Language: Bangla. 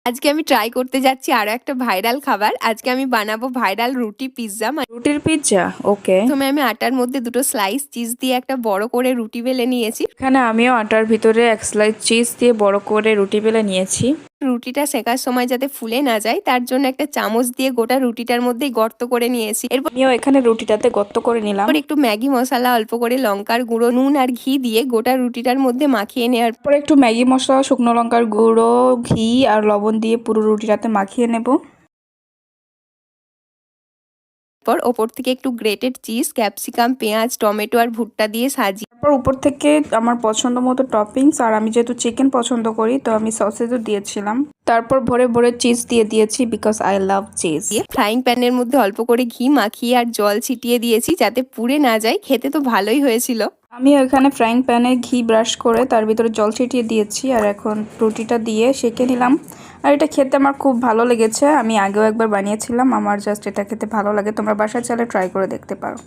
আজকে আমি ট্রাই করতে যাচ্ছি আরো একটা ভাইরাল খাবার। আজকে আমি বানাবো ভাইরাল রুটি পিৎজা। রুটির পিৎজা, ওকে। প্রথমে আমি আটার মধ্যে দুটো স্লাইস চিজ দিয়ে একটা বড় করে রুটি বেলে নিয়েছি। এখানে আমিও আটার ভিতরে এক স্লাইস চিজ দিয়ে বড় করে রুটি বেলে নিয়েছি। রুটিটা সেকার সময় যাতে ফুলে না যায় তার জন্য একটা চামচ দিয়ে গোটা রুটিটার মধ্যেই গর্ত করে নিয়েছি। এরপর আমিও এখানে রুটিটাতে গর্ত করে নিলাম। একটু ম্যাগি মশলা, অল্প করে লঙ্কার গুঁড়ো, নুন আর ঘি দিয়ে গোটা রুটিটার মধ্যে মাখিয়ে নেওয়ার পরে একটু ম্যাগি মশলা, শুকনো লঙ্কার গুঁড়ো, ঘি আর লবণ দিয়ে পুরো রুটিটাতে মাখিয়ে নেব। পর ওপর থেকে একটু গ্রেটেড চিজ, ক্যাপসিকাম, পেঁয়াজ, টমেটো আর ভুট্টা দিয়ে সাজিয়ে তারপর উপর থেকে আমার পছন্দ মতো টপিংস, আর আমি যেহেতু চিকেন পছন্দ করি তো আমি সসেজও দিয়েছিলাম। তারপর ভরে ভরে চিজ দিয়ে দিয়েছি because I love cheese. Frying প্যানের মধ্যে অল্প করে ঘি মাখিয়ে আর জল ছিটিয়ে দিয়েছি যাতে পুড়ে না যায়। খেতে তো ভালোই হয়েছিল। আমি এখানে ফ্রাইং প্যানে ঘি ব্রাশ করে তার ভিতরে জল ছিটিয়ে দিয়েছি আর এখন রুটিটা দিয়ে সেঁকে নিলাম। আর এটা খেতে আমার খুব ভালো লেগেছে। আমি আগেও একবার বানিয়েছিলাম, আমার জাস্ট এটা খেতে ভালো লাগে। তোমরা বাসায় চাইলে ট্রাই করে দেখতে পারো।